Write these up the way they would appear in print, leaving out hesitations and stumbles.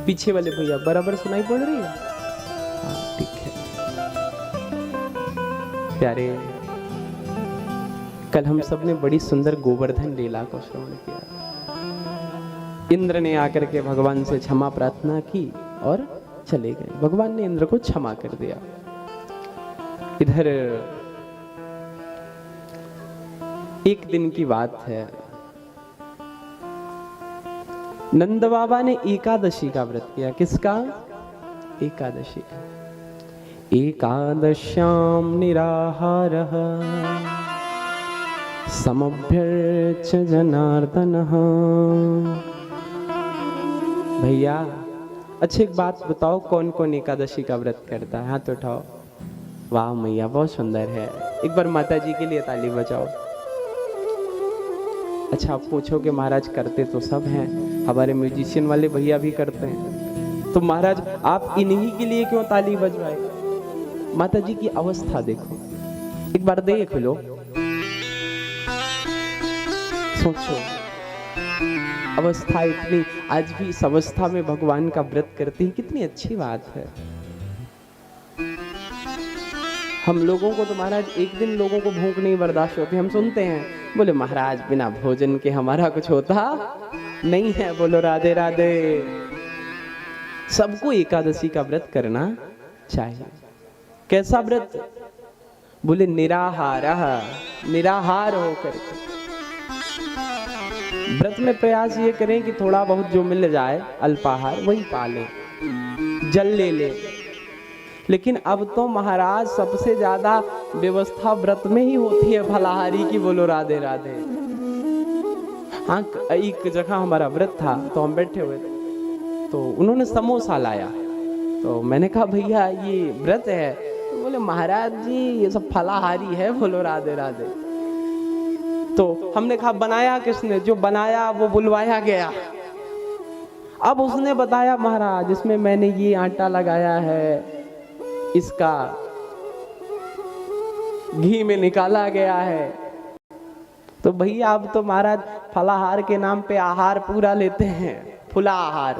पीछे वाले भैया बराबर सुनाई पड़ रही है? हाँ ठीक है। प्यारे, कल हम सब ने बड़ी सुंदर गोवर्धन लीला को श्रवण किया। इंद्र ने आकर के भगवान से क्षमा प्रार्थना की और चले गए। भगवान ने इंद्र को क्षमा कर दिया। इधर एक दिन की बात है, नंद बाबा ने एकादशी का व्रत किया। किसका? एकादशी का। एकादश्याम निराहारः समभ्यर्च जनार्दनः। भैया अच्छा एक बात बताओ, कौन कौन एकादशी का व्रत करता है? हाथ उठाओ। वाह मैया बहुत सुंदर है। एक बार माता जी के लिए ताली बजाओ। अच्छा आप पूछोगे महाराज करते तो सब हैं, हमारे म्यूजिशियन वाले भैया भी करते हैं, तो महाराज आप इन्हीं के लिए क्यों ताली बजवाए? माता जी की अवस्था देखो, एक बार देख लो, सोचो अवस्था इतनी, आज भी इस अवस्था में भगवान का व्रत करते हैं, कितनी अच्छी बात है। हम लोगों को तो महाराज एक दिन लोगों को भूख नहीं बर्दाश्त होती। हम सुनते हैं बोले महाराज बिना भोजन के हमारा कुछ होता नहीं है। बोलो राधे राधे। सबको एकादशी का व्रत करना चाहिए। कैसा व्रत? बोले निराहार, निराहार होकर के व्रत में प्रयास ये करें कि थोड़ा बहुत जो मिल जाए अल्पाहार वही पाले, जल ले ले। लेकिन अब तो महाराज सबसे ज्यादा व्यवस्था व्रत में ही होती है फलाहारी की। बोलो राधे राधे। हाँ एक जगह हमारा व्रत था तो हम बैठे हुए थे, तो उन्होंने समोसा लाया, तो मैंने कहा भैया ये व्रत है? तो बोले महाराज जी ये सब फलाहारी है। बोलो राधे राधे। तो हमने कहा बनाया किसने? जो बनाया वो बुलवाया गया। अब उसने बताया महाराज इसमें मैंने ये आटा लगाया है, इसका घी में निकाला गया है। तो भैया अब तो महाराज फलाहार के नाम पे आहार पूरा लेते हैं, फुला आहार।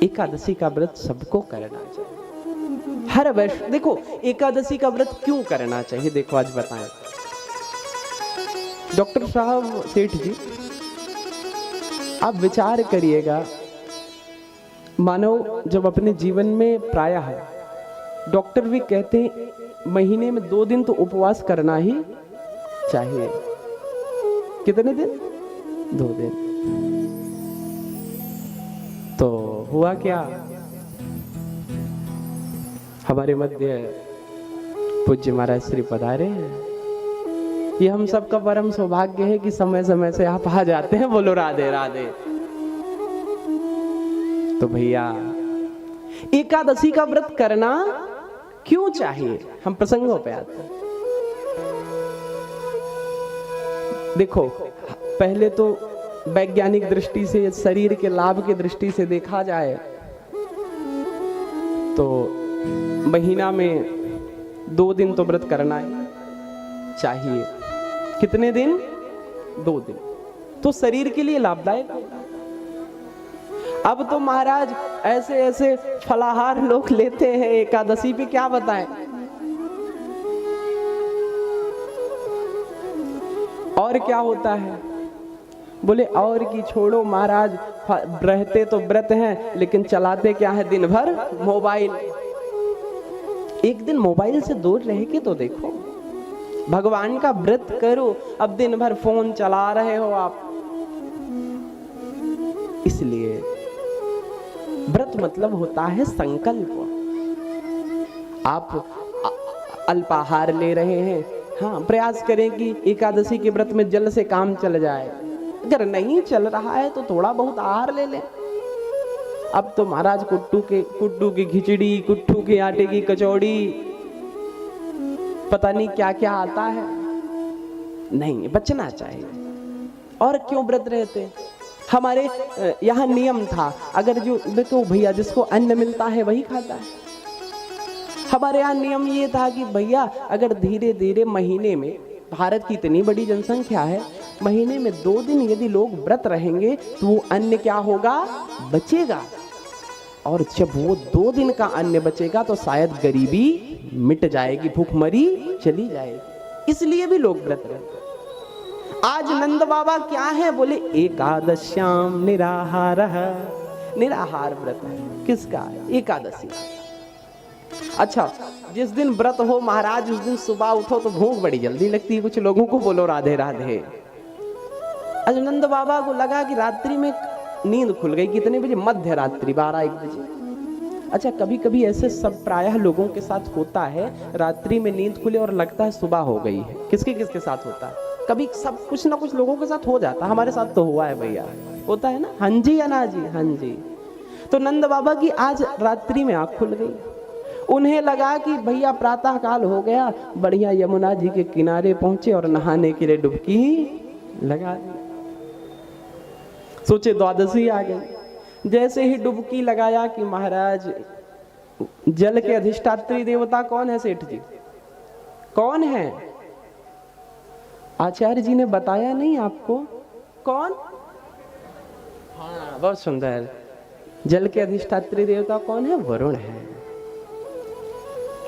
एकादशी का व्रत सबको करना चाहिए। हर वर्ष देखो एकादशी का व्रत क्यों करना चाहिए, देखो आज बताएं। डॉक्टर साहब सेठ जी आप विचार करिएगा, मानव जब अपने जीवन में प्रायः डॉक्टर भी कहते हैं महीने में 2 दिन तो उपवास करना ही चाहिए। कितने दिन? 2 दिन। तो हुआ क्या, हमारे मध्य पूज्य महाराज श्री पधारे हैं। ये हम सबका परम सौभाग्य है कि समय समय से आप आ जाते हैं। बोलो राधे राधे। तो भैया एकादशी का व्रत करना क्यों चाहिए, हम प्रसंगों पे आते हैं। देखो पहले तो वैज्ञानिक दृष्टि से, शरीर के लाभ की दृष्टि से देखा जाए तो महीना में 2 दिन तो व्रत करना चाहिए। कितने दिन? 2 दिन। तो शरीर के लिए लाभदायक होगा। अब तो महाराज ऐसे ऐसे फलाहार लोग लेते हैं एकादशी पे, क्या बताएं। और क्या होता है? बोले और की छोड़ो महाराज, रहते तो व्रत हैं लेकिन चलाते क्या है दिन भर? मोबाइल। एक दिन मोबाइल से दूर रह के तो देखो, भगवान का व्रत करो, अब दिन भर फोन चला रहे हो आप। इसलिए व्रत मतलब होता है संकल्प। आप अल्पाहार ले रहे हैं, हाँ प्रयास करें कि एकादशी के व्रत में जल से काम चल जाए। अगर नहीं चल रहा है तो थोड़ा बहुत आहार ले लें। अब तो महाराज कुट्टू की खिचड़ी, कुट्टू के आटे की कचौड़ी, पता नहीं क्या क्या आता है। नहीं, बचना चाहिए। और क्यों व्रत रहते? हमारे यहाँ नियम था, अगर जो देखो भैया जिसको अन्न मिलता है वही खाता है। हमारे यहाँ नियम ये था कि भैया अगर धीरे धीरे महीने में, भारत की इतनी बड़ी जनसंख्या है, महीने में 2 दिन यदि लोग व्रत रहेंगे तो वो अन्न क्या होगा, बचेगा। और जब वो 2 दिन का अन्न बचेगा तो शायद गरीबी मिट जाएगी, भूखमरी चली जाएगी। इसलिए भी लोग व्रत रहते। आज नंद बाबा क्या है, बोले एकादश्याम निराहार। निराहार व्रत है किसका, एकादशी। अच्छा, जिस दिन व्रत हो महाराज उस दिन सुबह उठो तो भूख बड़ी जल्दी लगती है कुछ लोगों को, बोलो राधे राधे। आज नंद बाबा को लगा कि रात्रि में नींद खुल गई, कितने बजे, मध्य रात्रि 12-1 बजे। अच्छा, कभी कभी ऐसे सब प्रायः लोगों के साथ होता है, रात्रि में नींद खुले और लगता है सुबह हो गई है। किसके किसके साथ होता है, कभी सब कुछ ना कुछ लोगों के साथ हो जाता है। हमारे साथ तो हुआ है भैया, होता है ना, हाँ जी या ना जी, हाँ जी। तो नंद बाबा की आज रात्रि में आँख खुल गई। उन्हें लगा कि भैया प्रातः काल हो गया, बढ़िया यमुना जी के किनारे पहुंचे और नहाने के लिए डुबकी लगा दी। सोचे द्वादशी आ गई। जैसे ही डुबकी लगाया कि महाराज जल के अधिष्ठात्री देवता कौन है, सेठ जी कौन है, आचार्य जी ने बताया नहीं आपको कौन? हाँ, बहुत सुंदर। जल के अधिष्ठात्री देवता कौन है, वरुण है।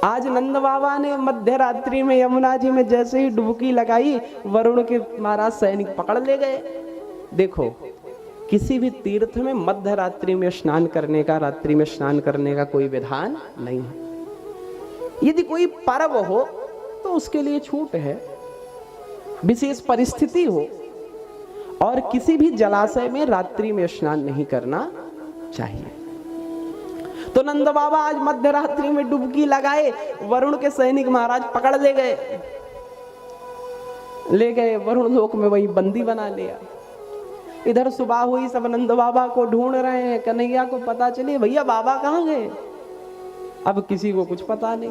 आज नंद बाबा ने मध्य रात्रि में यमुना जी में जैसे ही डुबकी लगाई, वरुण के महाराज सैनिक पकड़ ले गए। देखो, किसी भी तीर्थ में मध्य रात्रि में स्नान करने का, रात्रि में स्नान करने का कोई विधान नहीं है। यदि कोई पर्व हो तो उसके लिए छूट है, विशेष परिस्थिति हो, और किसी भी जलाशय में रात्रि में स्नान नहीं करना चाहिए। तो नंद बाबा आज मध्य रात्रि में डुबकी लगाए, वरुण के सैनिक महाराज पकड़ ले गए वरुण लोक में, वही बंदी बना लिया। इधर सुबह हुई, सब नंद बाबा को ढूंढ रहे हैं। कन्हैया को पता चले भैया बाबा कहाँ गए, अब किसी को कुछ पता नहीं।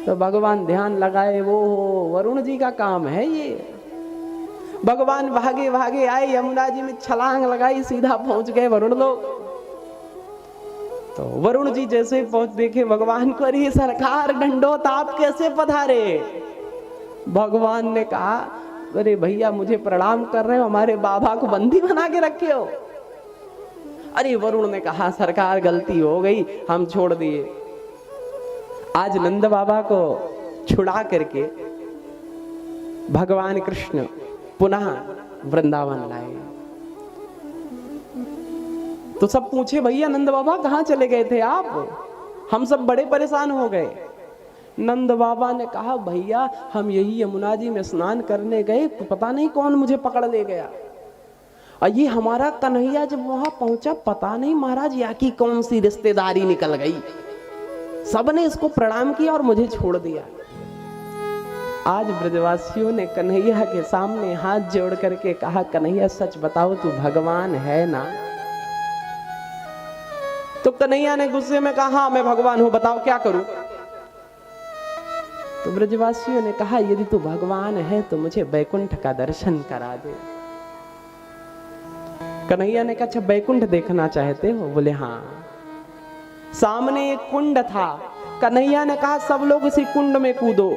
तो भगवान ध्यान लगाए, वो वरुण जी का काम है ये। भगवान भागे भागे आए, यमुना जी में छलांग लगाई, सीधा पहुंच गए वरुण लोग। तो वरुण जी जैसे पहुंच देखे भगवान को, अरे सरकार दंडोत, आप कैसे पधारे? भगवान ने कहा, अरे भैया मुझे प्रणाम कर रहे हो, हमारे बाबा को बंदी बना के रखे हो। अरे वरुण ने कहा, सरकार गलती हो गई, हम छोड़ दिए। आज नंद बाबा को छुड़ा करके भगवान कृष्ण पुनः वृंदावन लाए। तो सब पूछे, भैया नंद बाबा कहाँ चले गए थे आप, हम सब बड़े परेशान हो गए। नंद बाबा ने कहा, भैया हम यही यमुना जी में स्नान करने गए, तो पता नहीं कौन मुझे पकड़ ले गया। और ये हमारा कन्हैया जब वहां पहुंचा, पता नहीं महाराज या की कौन सी रिश्तेदारी निकल गई, सबने इसको प्रणाम किया और मुझे छोड़ दिया। आज ब्रजवासियों ने कन्हैया के सामने हाथ जोड़ करके कहा, कन्हैया सच बताओ तू भगवान है ना? तो कन्हैया ने गुस्से में कहा, मैं भगवान हूं, बताओ क्या करूं? तो ब्रजवासियों ने कहा, यदि तू भगवान है तो मुझे बैकुंठ का दर्शन करा दे। कन्हैया ने कहा, अच्छा बैकुंठ देखना चाहते हो? बोले हाँ। सामने एक कुंड था। कन्हैया ने कहा, सब लोग इसी कुंड में कूदो।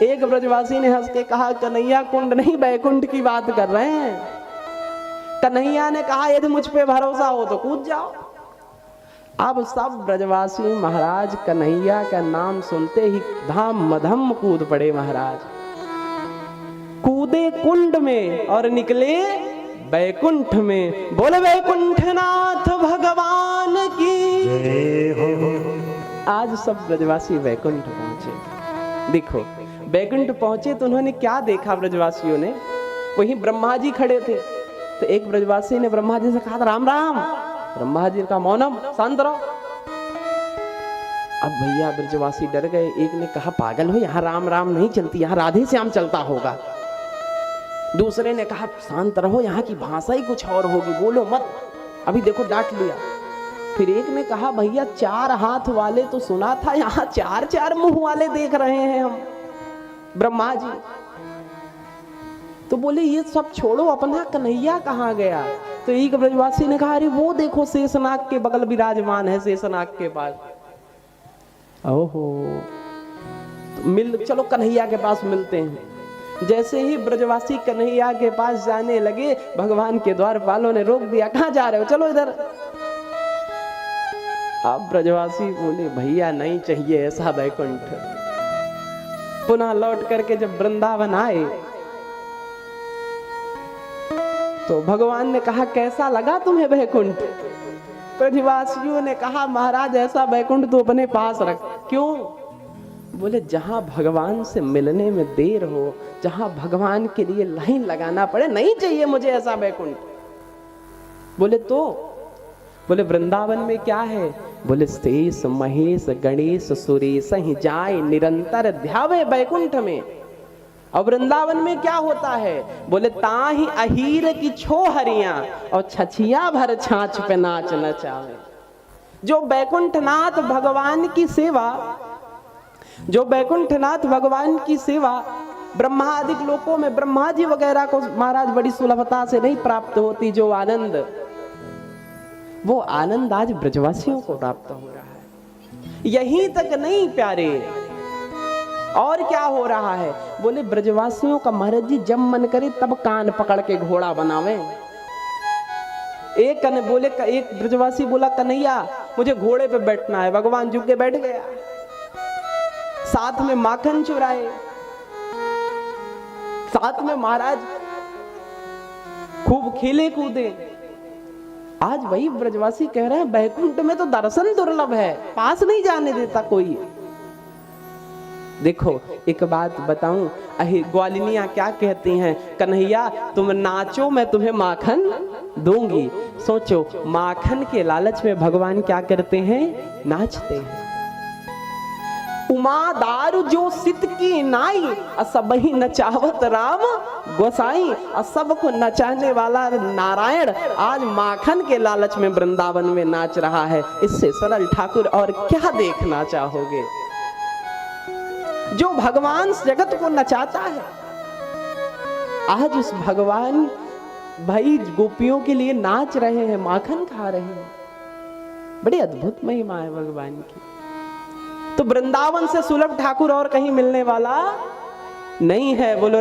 एक ब्रजवासी ने हंस के कहा, कन्हैया कुंड नहीं बैकुंठ की बात कर रहे हैं। कन्हैया ने कहा, यदि मुझ पे भरोसा हो तो कूद जाओ। अब सब ब्रजवासी महाराज कन्हैया का नाम सुनते ही धाम मधम कूद पड़े। महाराज कूदे कुंड में और निकले बैकुंठ में। बोले बैकुंठनाथ भगवान की जय हो। आज सब ब्रजवासी बैकुंठ पहुंचे। देखो बैकुंठ पहुंचे तो उन्होंने क्या देखा ब्रजवासियों ने? वहीं ब्रह्मा जी खड़े थे। तो एक ब्रजवासी ने ब्रह्मा जी से कहा, राम राम। ब्रह्मा जी का मौनम, शांत रहो। अब भैया ब्रजवासी डर गए। एक ने कहा, पागल हो, यहाँ राम राम नहीं चलती, यहाँ राधे श्याम चलता होगा। दूसरे ने कहा, शांत रहो, यहाँ की भाषा ही कुछ और होगी, बोलो मत, अभी देखो डांट लिया। फिर एक ने कहा, भैया 4 हाथ वाले तो सुना था, यहाँ 4 मुंह वाले देख रहे हैं हम ब्रह्मा जी। तो बोले ये सब छोड़ो, अपना कन्हैया कहाँ गया? तो एक ब्रजवासी ने कहा, अरे वो देखो शेषनाग के बगल विराजमान है, शेषनाग के पास। ओहो, तो चलो कन्हैया के पास मिलते हैं। जैसे ही ब्रजवासी कन्हैया के पास जाने लगे, भगवान के द्वारपालों ने रोक दिया, कहां जा रहे हो, चलो इधर। अब ब्रजवासी बोले भैया नहीं चाहिए ऐसा वैकुंठ। पुनः लौट करके जब वृंदावन आए तो भगवान ने कहा कैसा लगा तुम्हें वैकुंठ? ब्रजवासियों ने कहा महाराज ऐसा वैकुंठ तो अपने पास रख। क्यों? बोले जहां भगवान से मिलने में देर हो, जहां भगवान के लिए लाइन लगाना पड़े, नहीं चाहिए मुझे ऐसा वैकुंठ। बोले तो? बोले वृंदावन में क्या है? बोले शेष महेश गणेश सुरेश ही जाए निरंतर ध्यावे वैकुंठ में। और वृंदावन में क्या होता है? बोले ताही अहीर की छो हरियां और छछिया भर छाछ पे नाच नचावे। जो बैकुंठनाथ भगवान की सेवा, जो बैकुंठनाथ भगवान की सेवा ब्रह्मादिक लोकों में ब्रह्मा जी वगैरह को महाराज बड़ी सुलभता से नहीं प्राप्त होती, जो आनंद, वो आनंद आज ब्रजवासियों को प्राप्त हो रहा है। यहीं तक नहीं प्यारे, और क्या हो रहा है? बोले ब्रजवासियों का महाराज जी जब मन करे तब कान पकड़ के घोड़ा बनावे। एक ब्रजवासी बोला कन्हैया मुझे घोड़े पे बैठना है, भगवान झुक के बैठ गया, साथ में माखन चुराए, साथ में महाराज खूब खेले कूदे। आज वही ब्रजवासी कह रहे हैं बैकुंठ में तो दर्शन दुर्लभ है, पास नहीं जाने देता कोई। देखो एक बात बताऊं, ग्वालिनियां क्या कहती हैं, कन्हैया तुम नाचो मैं तुम्हें माखन दूंगी। सोचो माखन के लालच में भगवान क्या करते हैं? नाचते हैं। उमा दारू जो सित की नाई सब ही नचावत राम गोसाई। सबको नचाने वाला नारायण आज माखन के लालच में वृंदावन में नाच रहा है। इससे सरल ठाकुर और क्या देखना चाहोगे? जो भगवान जगत को नचाता है, आज उस भगवान भाई गोपियों के लिए नाच रहे हैं, माखन खा रहे हैं। बड़ी अद्भुत महिमा है भगवान की। तो वृंदावन से सुलभ ठाकुर और कहीं मिलने वाला नहीं है। बोलो